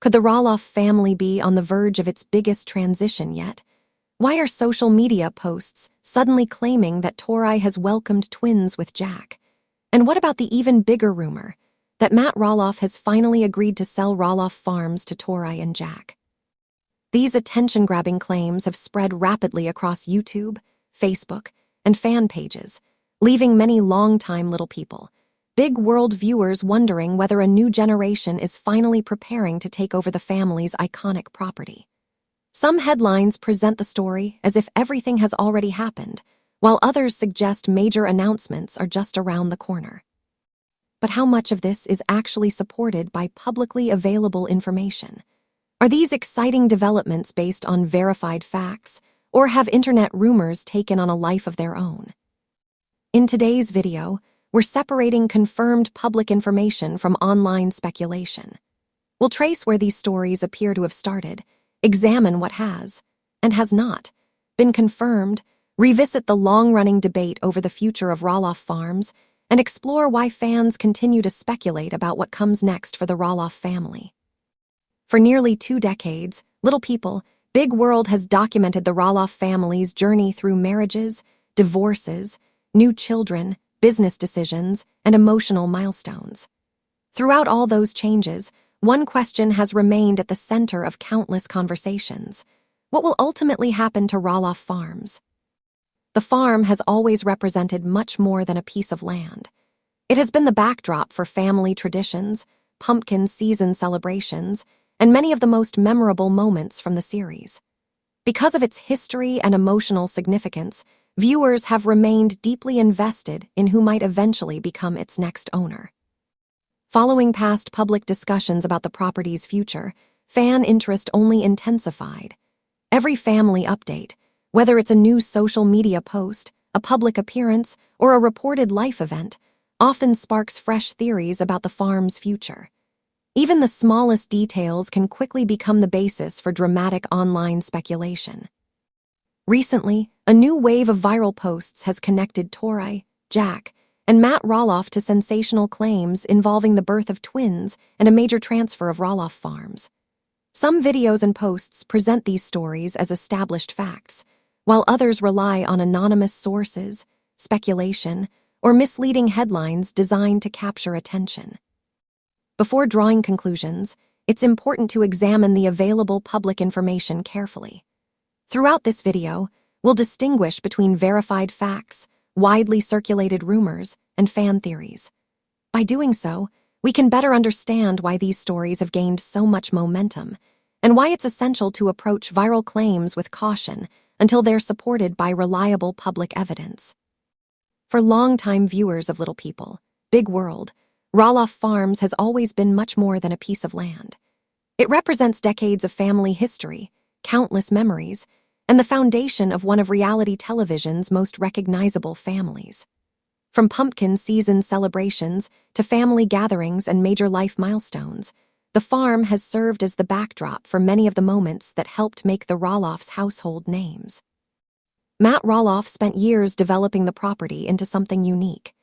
Could the Roloff family be on the verge of its biggest transition yet? Why are social media posts suddenly claiming that Tori has welcomed twins with Jack? And what about the even bigger rumor that Matt Roloff has finally agreed to sell Roloff Farms to Tori and Jack? These attention-grabbing claims have spread rapidly across YouTube, Facebook, and fan pages, leaving many longtime little people, big world viewers wondering whether a new generation is finally preparing to take over the family's iconic property. Some headlines present the story as if everything has already happened, while others suggest major announcements are just around the corner. But how much of this is actually supported by publicly available information? Are these exciting developments based on verified facts, or have internet rumors taken on a life of their own? In today's video, we're separating confirmed public information from online speculation. We'll trace where these stories appear to have started, examine what has, and has not, been confirmed, revisit the long-running debate over the future of Roloff Farms, and explore why fans continue to speculate about what comes next for the Roloff family. For nearly 2 decades, Little People, Big World has documented the Roloff family's journey through marriages, divorces, new children, business decisions, and emotional milestones. Throughout all those changes, one question has remained at the center of countless conversations. What will ultimately happen to Roloff Farms? The farm has always represented much more than a piece of land. It has been the backdrop for family traditions, pumpkin season celebrations, and many of the most memorable moments from the series. Because of its history and emotional significance, viewers have remained deeply invested in who might eventually become its next owner. Following past public discussions about the property's future, fan interest only intensified. Every family update, whether it's a new social media post, a public appearance, or a reported life event, often sparks fresh theories about the farm's future. Even the smallest details can quickly become the basis for dramatic online speculation. Recently, a new wave of viral posts has connected Tori, Jack, and Matt Roloff to sensational claims involving the birth of twins and a major transfer of Roloff Farms. Some videos and posts present these stories as established facts, while others rely on anonymous sources, speculation, or misleading headlines designed to capture attention. Before drawing conclusions, it's important to examine the available public information carefully. Throughout this video, we'll distinguish between verified facts, widely circulated rumors, and fan theories. By doing so, we can better understand why these stories have gained so much momentum, and why it's essential to approach viral claims with caution until they're supported by reliable public evidence. For longtime viewers of Little People, Big World, Roloff Farms has always been much more than a piece of land. It represents decades of family history, countless memories, and the foundation of one of reality television's most recognizable families. From pumpkin season celebrations to family gatherings and major life milestones, the farm has served as the backdrop for many of the moments that helped make the Roloffs household names. Matt Roloff spent years developing the property into something unique.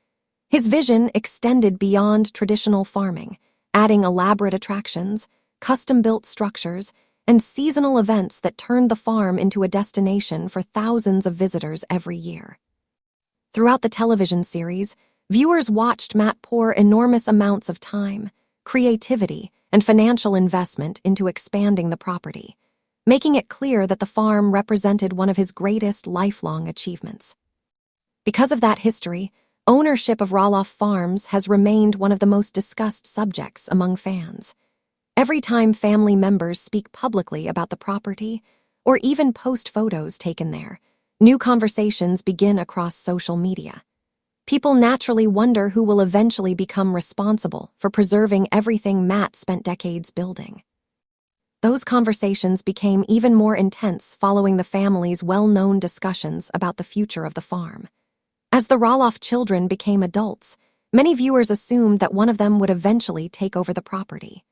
His vision extended beyond traditional farming, adding elaborate attractions, custom-built structures, and seasonal events that turned the farm into a destination for thousands of visitors every year. Throughout the television series, viewers watched Matt pour enormous amounts of time, creativity, and financial investment into expanding the property, making it clear that the farm represented one of his greatest lifelong achievements. Because of that history, ownership of Roloff Farms has remained one of the most discussed subjects among fans. Every time family members speak publicly about the property, or even post photos taken there, new conversations begin across social media. People naturally wonder who will eventually become responsible for preserving everything Matt spent decades building. Those conversations became even more intense following the family's well-known discussions about the future of the farm. As the Roloff children became adults, many viewers assumed that one of them would eventually take over the property.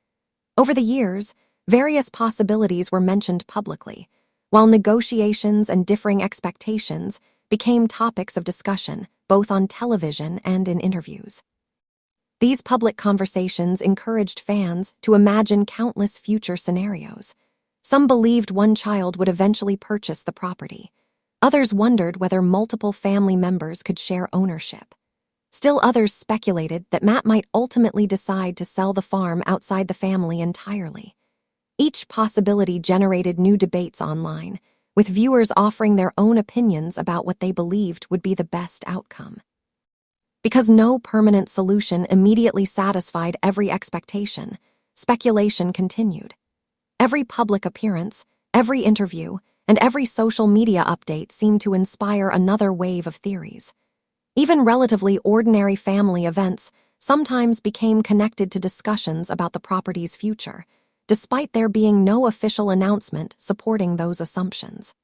Over the years, various possibilities were mentioned publicly, while negotiations and differing expectations became topics of discussion both on television and in interviews. These public conversations encouraged fans to imagine countless future scenarios. Some believed one child would eventually purchase the property. Others wondered whether multiple family members could share ownership. Still others speculated that Matt might ultimately decide to sell the farm outside the family entirely. Each possibility generated new debates online, with viewers offering their own opinions about what they believed would be the best outcome. Because no permanent solution immediately satisfied every expectation, speculation continued. Every public appearance, every interview, and every social media update seemed to inspire another wave of theories. Even relatively ordinary family events sometimes became connected to discussions about the property's future, despite there being no official announcement supporting those assumptions.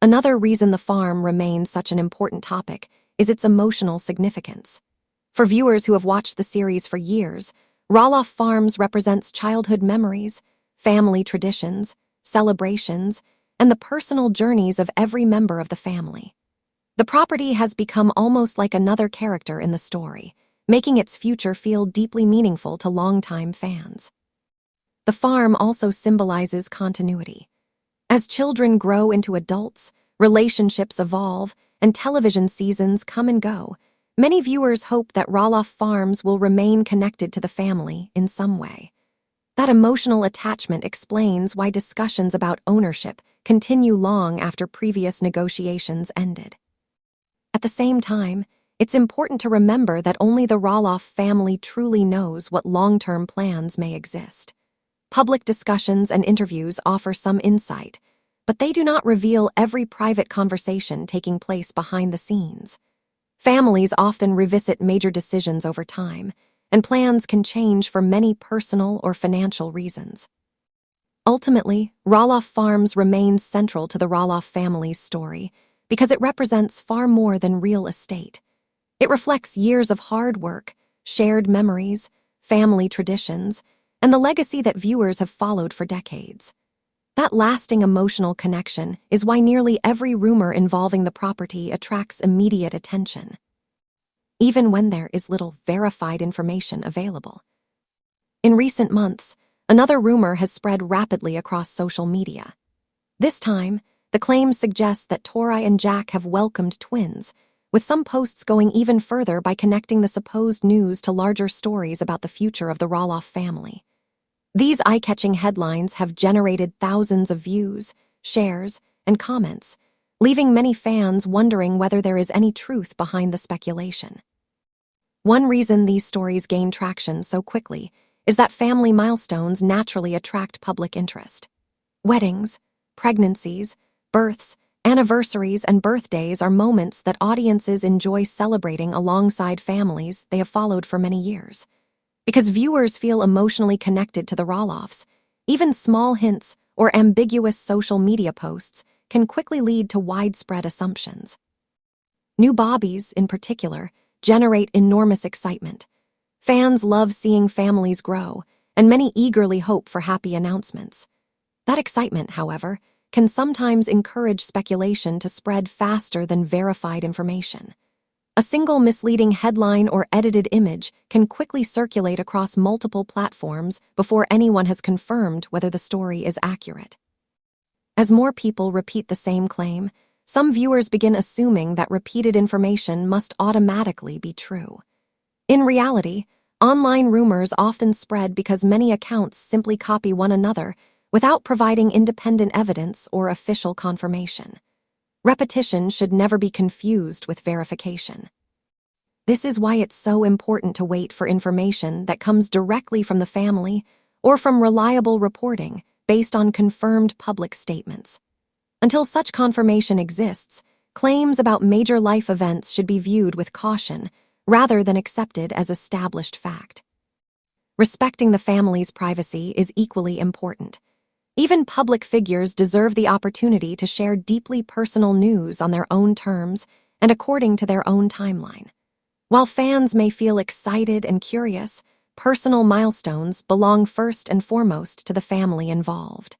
Another reason the farm remains such an important topic is its emotional significance. For viewers who have watched the series for years, Roloff Farms represents childhood memories, family traditions, celebrations, and the personal journeys of every member of the family. The property has become almost like another character in the story, making its future feel deeply meaningful to longtime fans. The farm also symbolizes continuity. As children grow into adults, relationships evolve, and television seasons come and go, many viewers hope that Roloff Farms will remain connected to the family in some way. That emotional attachment explains why discussions about ownership continue long after previous negotiations ended. At the same time, it's important to remember that only the Roloff family truly knows what long-term plans may exist. Public discussions and interviews offer some insight, but they do not reveal every private conversation taking place behind the scenes. Families often revisit major decisions over time, and plans can change for many personal or financial reasons. Ultimately, Roloff Farms remains central to the Roloff family's story because it represents far more than real estate. It reflects years of hard work, shared memories, family traditions, and the legacy that viewers have followed for decades. That lasting emotional connection is why nearly every rumor involving the property attracts immediate attention, even when there is little verified information available. In recent months, another rumor has spread rapidly across social media. This time, the claims suggest that Tori and Jack have welcomed twins, with some posts going even further by connecting the supposed news to larger stories about the future of the Roloff family. These eye-catching headlines have generated thousands of views, shares, and comments, leaving many fans wondering whether there is any truth behind the speculation. One reason these stories gain traction so quickly is that family milestones naturally attract public interest. Weddings, pregnancies, births, anniversaries, and birthdays are moments that audiences enjoy celebrating alongside families they have followed for many years. Because viewers feel emotionally connected to the Roloffs, even small hints or ambiguous social media posts can quickly lead to widespread assumptions. New bobbies, in particular, generate enormous excitement. Fans love seeing families grow, and many eagerly hope for happy announcements. That excitement, however, can sometimes encourage speculation to spread faster than verified information. A single misleading headline or edited image can quickly circulate across multiple platforms before anyone has confirmed whether the story is accurate. As more people repeat the same claim, some viewers begin assuming that repeated information must automatically be true. In reality, online rumors often spread because many accounts simply copy one another without providing independent evidence or official confirmation. Repetition should never be confused with verification. This is why it's so important to wait for information that comes directly from the family or from reliable reporting based on confirmed public statements. Until such confirmation exists, claims about major life events should be viewed with caution rather than accepted as established fact. Respecting the family's privacy is equally important. Even public figures deserve the opportunity to share deeply personal news on their own terms and according to their own timeline. While fans may feel excited and curious, personal milestones belong first and foremost to the family involved.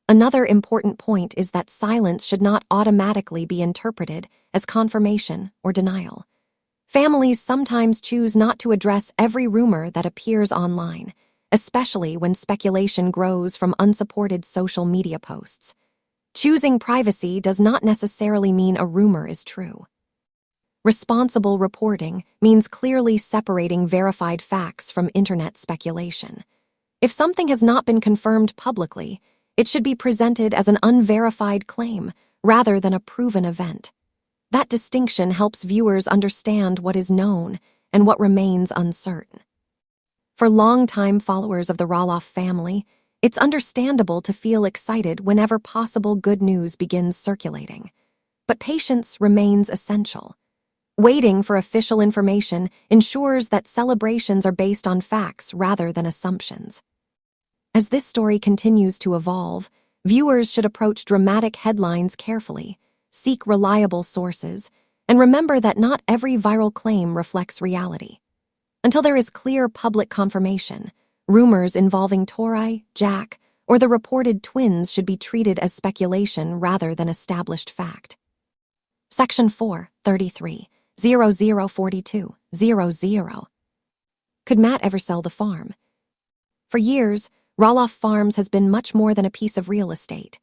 Another important point is that silence should not automatically be interpreted as confirmation or denial. Families sometimes choose not to address every rumor that appears online, especially when speculation grows from unsupported social media posts. Choosing privacy does not necessarily mean a rumor is true. Responsible reporting means clearly separating verified facts from internet speculation. If something has not been confirmed publicly, it should be presented as an unverified claim rather than a proven event. That distinction helps viewers understand what is known and what remains uncertain. For longtime followers of the Roloff family, it's understandable to feel excited whenever possible good news begins circulating. But patience remains essential. Waiting for official information ensures that celebrations are based on facts rather than assumptions. As this story continues to evolve, viewers should approach dramatic headlines carefully, seek reliable sources, and remember that not every viral claim reflects reality. Until there is clear public confirmation, rumors involving Tori, Jack, or the reported twins should be treated as speculation rather than established fact. Section 4:33. 0042:00. Could Matt ever sell the farm? For years, Roloff Farms has been much more than a piece of real estate.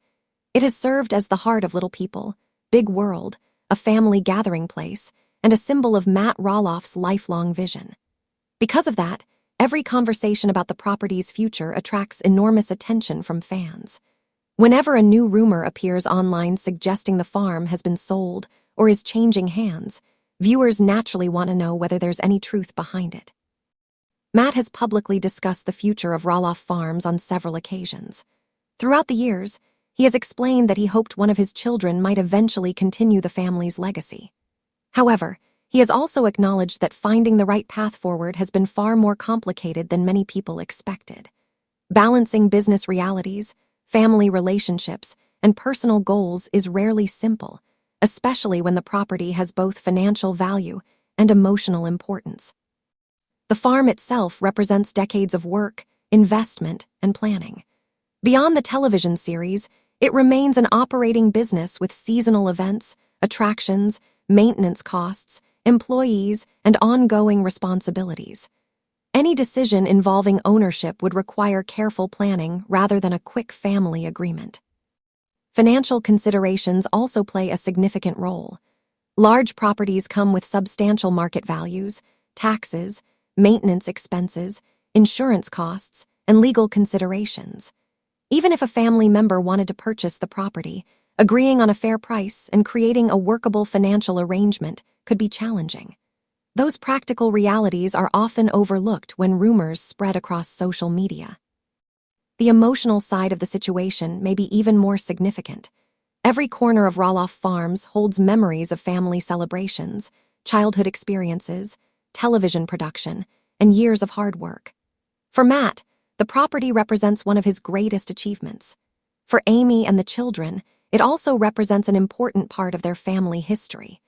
It has served as the heart of Little People, Big World, a family gathering place, and a symbol of Matt Roloff's lifelong vision. Because of that, every conversation about the property's future attracts enormous attention from fans. Whenever a new rumor appears online suggesting the farm has been sold or is changing hands, viewers naturally want to know whether there's any truth behind it. Matt has publicly discussed the future of Roloff Farms on several occasions. Throughout the years, he has explained that he hoped one of his children might eventually continue the family's legacy. However, he has also acknowledged that finding the right path forward has been far more complicated than many people expected. Balancing business realities, family relationships, and personal goals is rarely simple, especially when the property has both financial value and emotional importance. The farm itself represents decades of work, investment, and planning. Beyond the television series, it remains an operating business with seasonal events, attractions, maintenance costs, employees, and ongoing responsibilities. Any decision involving ownership would require careful planning rather than a quick family agreement. Financial considerations also play a significant role. Large properties come with substantial market values, taxes, maintenance expenses, insurance costs, and legal considerations. Even if a family member wanted to purchase the property, agreeing on a fair price and creating a workable financial arrangement could be challenging. Those practical realities are often overlooked when rumors spread across social media. The emotional side of the situation may be even more significant. Every corner of Roloff Farms holds memories of family celebrations, childhood experiences, television production, and years of hard work. For Matt, the property represents one of his greatest achievements. For Amy and the children, it also represents an important part of their family history.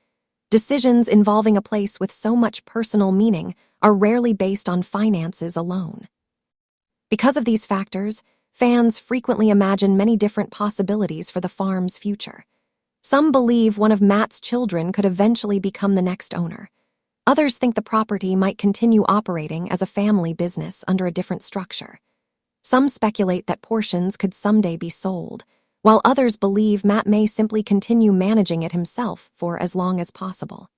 Decisions involving a place with so much personal meaning are rarely based on finances alone. Because of these factors, fans frequently imagine many different possibilities for the farm's future. Some believe one of Matt's children could eventually become the next owner. Others think the property might continue operating as a family business under a different structure. Some speculate that portions could someday be sold, while others believe Matt may simply continue managing it himself for as long as possible.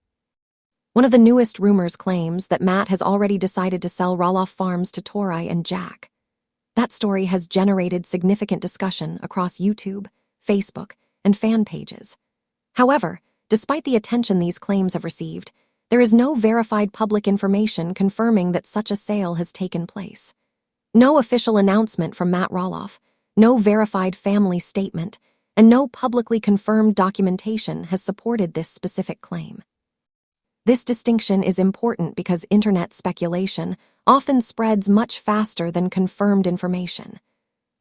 One of the newest rumors claims that Matt has already decided to sell Roloff Farms to Tori and Jack. That story has generated significant discussion across YouTube, Facebook, and fan pages. However, despite the attention these claims have received, there is no verified public information confirming that such a sale has taken place. No official announcement from Matt Roloff, no verified family statement, and no publicly confirmed documentation has supported this specific claim. This distinction is important because internet speculation often spreads much faster than confirmed information.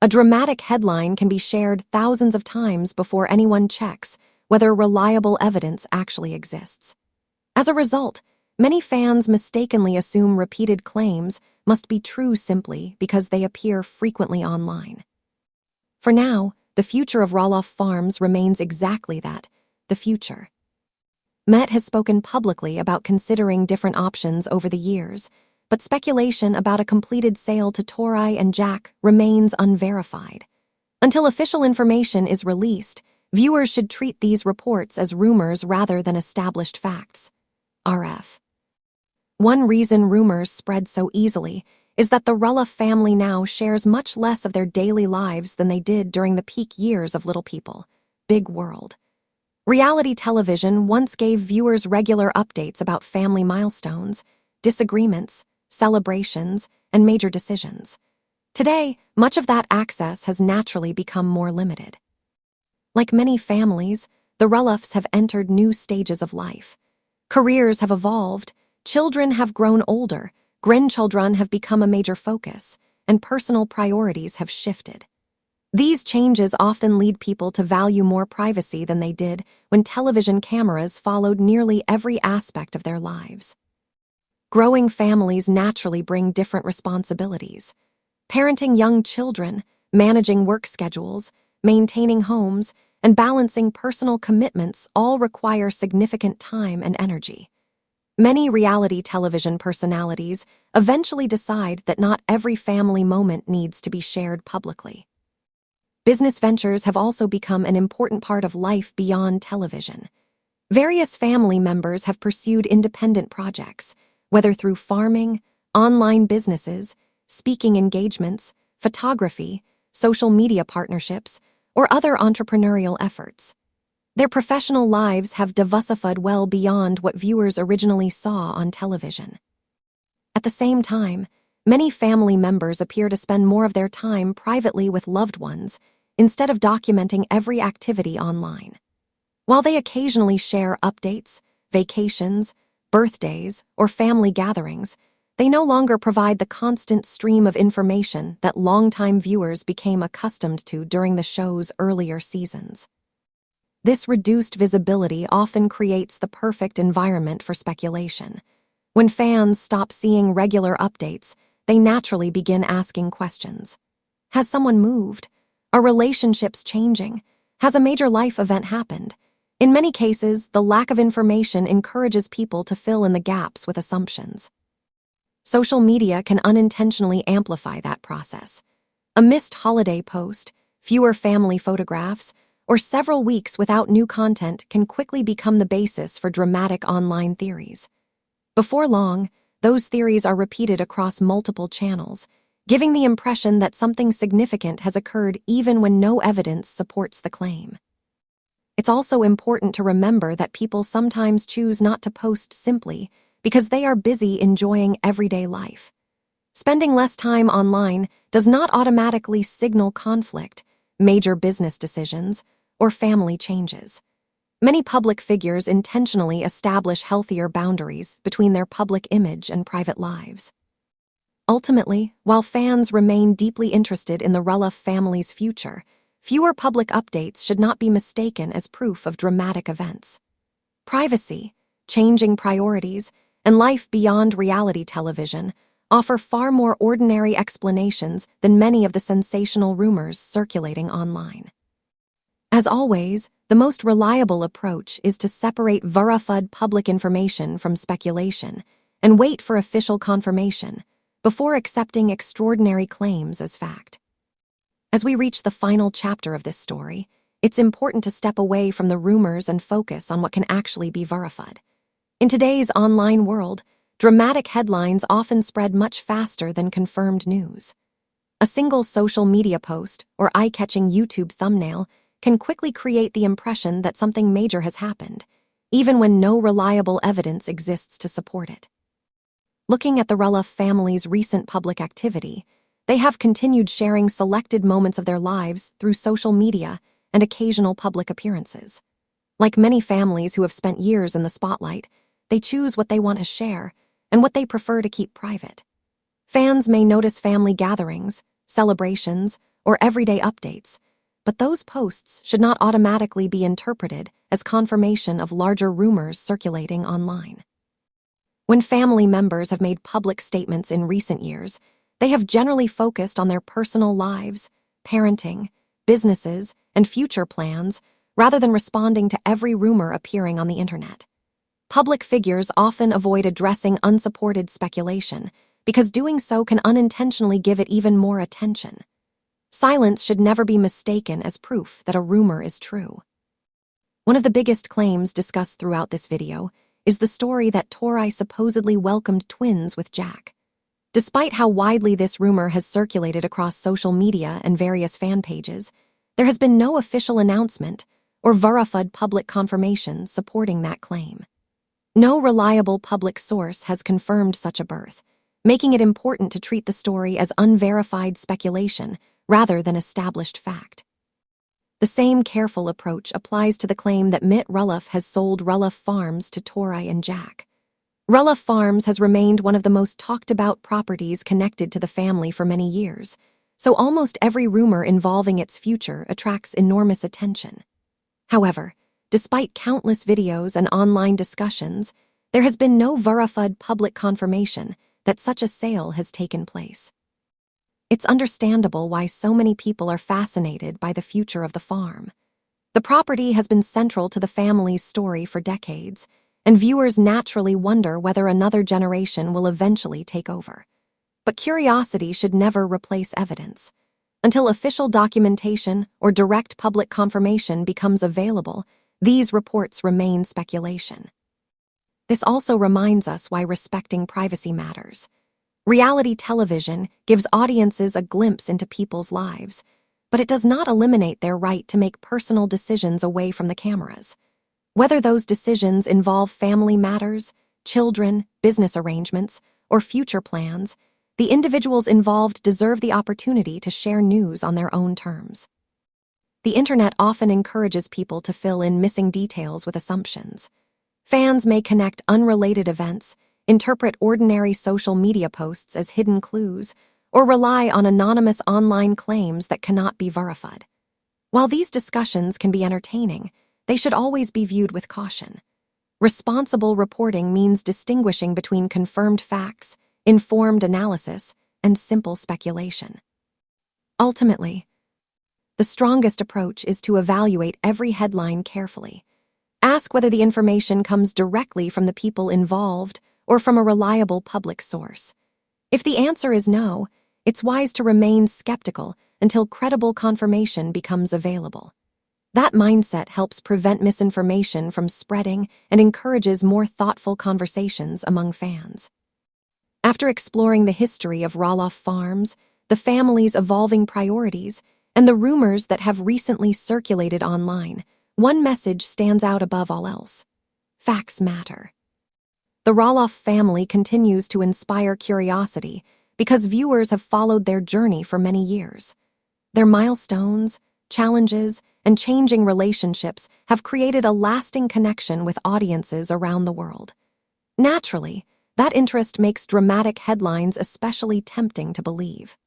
A dramatic headline can be shared thousands of times before anyone checks whether reliable evidence actually exists. As a result, many fans mistakenly assume repeated claims must be true simply because they appear frequently online. For now, the future of Roloff Farms remains exactly that, the future. Matt has spoken publicly about considering different options over the years, but speculation about a completed sale to Tori and Jack remains unverified. Until official information is released, viewers should treat these reports as rumors rather than established facts. RF. One reason rumors spread so easily is that the Roloff family now shares much less of their daily lives than they did during the peak years of Little People, Big World. Reality television once gave viewers regular updates about family milestones, disagreements, celebrations, and major decisions. Today, much of that access has naturally become more limited. Like many families, the Roloffs have entered new stages of life. Careers have evolved, children have grown older, grandchildren have become a major focus, and personal priorities have shifted. These changes often lead people to value more privacy than they did when television cameras followed nearly every aspect of their lives. Growing families naturally bring different responsibilities. Parenting young children, managing work schedules, maintaining homes, and balancing personal commitments all require significant time and energy. Many reality television personalities eventually decide that not every family moment needs to be shared publicly. Business ventures have also become an important part of life beyond television. Various family members have pursued independent projects, whether through farming, online businesses, speaking engagements, photography, social media partnerships, or other entrepreneurial efforts. Their professional lives have diversified well beyond what viewers originally saw on television. At the same time, many family members appear to spend more of their time privately with loved ones instead of documenting every activity online. While they occasionally share updates, vacations, birthdays, or family gatherings, they no longer provide the constant stream of information that longtime viewers became accustomed to during the show's earlier seasons. This reduced visibility often creates the perfect environment for speculation. When fans stop seeing regular updates, they naturally begin asking questions. Has someone moved? Are relationships changing? Has a major life event happened? In many cases, the lack of information encourages people to fill in the gaps with assumptions. Social media can unintentionally amplify that process. A missed holiday post, fewer family photographs, or several weeks without new content can quickly become the basis for dramatic online theories. Before long, those theories are repeated across multiple channels, giving the impression that something significant has occurred even when no evidence supports the claim. It's also important to remember that people sometimes choose not to post simply because they are busy enjoying everyday life. Spending less time online does not automatically signal conflict, major business decisions, or family changes. Many public figures intentionally establish healthier boundaries between their public image and private lives. Ultimately, while fans remain deeply interested in the Roloff family's future, fewer public updates should not be mistaken as proof of dramatic events. Privacy, changing priorities, and life beyond reality television offer far more ordinary explanations than many of the sensational rumors circulating online. As always, the most reliable approach is to separate verified public information from speculation and wait for official confirmation before accepting extraordinary claims as fact. As we reach the final chapter of this story, it's important to step away from the rumors and focus on what can actually be verified. In today's online world, dramatic headlines often spread much faster than confirmed news. A single social media post or eye-catching YouTube thumbnail can quickly create the impression that something major has happened, even when no reliable evidence exists to support it. Looking at the Roloff family's recent public activity, they have continued sharing selected moments of their lives through social media and occasional public appearances. Like many families who have spent years in the spotlight, they choose what they want to share and what they prefer to keep private. Fans may notice family gatherings, celebrations, or everyday updates, but those posts should not automatically be interpreted as confirmation of larger rumors circulating online. When family members have made public statements in recent years, they have generally focused on their personal lives, parenting, businesses, and future plans rather than responding to every rumor appearing on the internet. Public figures often avoid addressing unsupported speculation because doing so can unintentionally give it even more attention. Silence should never be mistaken as proof that a rumor is true. One of the biggest claims discussed throughout this video is the story that Tori supposedly welcomed twins with Jack. Despite how widely this rumor has circulated across social media and various fan pages, there has been no official announcement or verified public confirmation supporting that claim. No reliable public source has confirmed such a birth, making it important to treat the story as unverified speculation rather than established fact. The same careful approach applies to the claim that Matt Roloff has sold Roloff Farms to Tori and Jack. Roloff Farms has remained one of the most talked-about properties connected to the family for many years, so almost every rumor involving its future attracts enormous attention. However, despite countless videos and online discussions, there has been no verified public confirmation that such a sale has taken place. It's understandable why so many people are fascinated by the future of the farm. The property has been central to the family's story for decades, and viewers naturally wonder whether another generation will eventually take over. But curiosity should never replace evidence. Until official documentation or direct public confirmation becomes available, these reports remain speculation. This also reminds us why respecting privacy matters. Reality television gives audiences a glimpse into people's lives, but it does not eliminate their right to make personal decisions away from the cameras. Whether those decisions involve family matters, children, business arrangements, or future plans, the individuals involved deserve the opportunity to share news on their own terms. The internet often encourages people to fill in missing details with assumptions. Fans may connect unrelated events, interpret ordinary social media posts as hidden clues, or rely on anonymous online claims that cannot be verified. While these discussions can be entertaining, they should always be viewed with caution. Responsible reporting means distinguishing between confirmed facts, informed analysis, and simple speculation. Ultimately, the strongest approach is to evaluate every headline carefully. Ask whether the information comes directly from the people involved or from a reliable public source. If the answer is no, it's wise to remain skeptical until credible confirmation becomes available. That mindset helps prevent misinformation from spreading and encourages more thoughtful conversations among fans. After exploring the history of Roloff Farms, the family's evolving priorities, and the rumors that have recently circulated online, one message stands out above all else. Facts matter. The Roloff family continues to inspire curiosity because viewers have followed their journey for many years. Their milestones, challenges, and changing relationships have created a lasting connection with audiences around the world. Naturally, that interest makes dramatic headlines especially tempting to believe.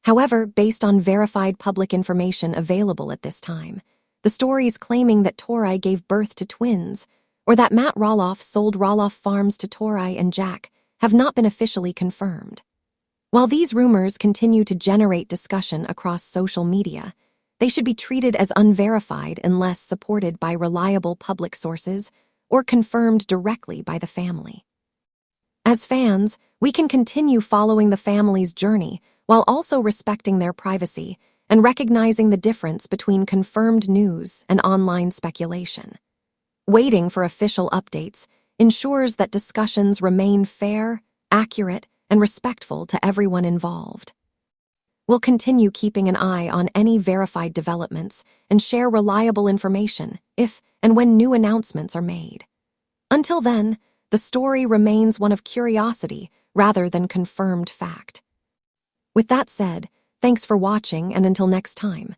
However, based on verified public information available at this time, the stories claiming that Tori gave birth to twins or that Matt Roloff sold Roloff Farms to Tori and Jack have not been officially confirmed. While these rumors continue to generate discussion across social media, they should be treated as unverified unless supported by reliable public sources or confirmed directly by the family. As fans, we can continue following the family's journey while also respecting their privacy and recognizing the difference between confirmed news and online speculation. Waiting for official updates ensures that discussions remain fair, accurate, and respectful to everyone involved. We'll continue keeping an eye on any verified developments and share reliable information if and when new announcements are made. Until then, the story remains one of curiosity rather than confirmed fact. With that said, thanks for watching, and until next time.